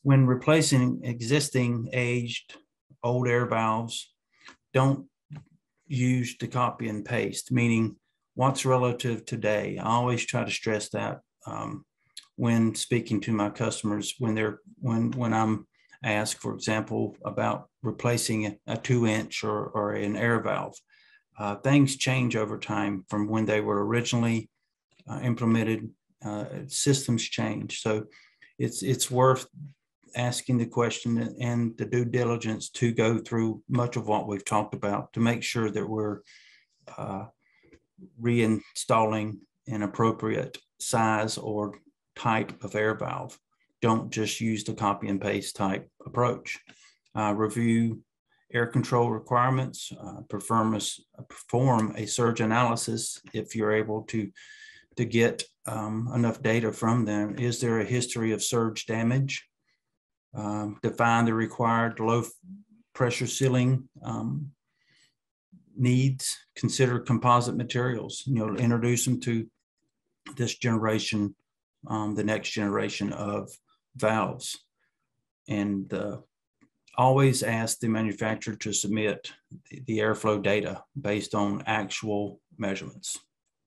when replacing existing aged old air valves, don't use the copy and paste, meaning what's relative today. I always try to stress that when speaking to my customers, when I'm asked, for example, about replacing a 2-inch or an air valve. Things change over time from when they were originally implemented. Systems change. So it's worth asking the question and the due diligence to go through much of what we've talked about to make sure that we're reinstalling an appropriate size or type of air valve. Don't just use the copy and paste type approach. Review air control requirements, perform a surge analysis if you're able to get enough data from them. Is there a history of surge damage? Define the required low pressure sealing needs. Consider composite materials. Introduce them to this generation, the next generation of valves, and always ask the manufacturer to submit the airflow data based on actual measurements.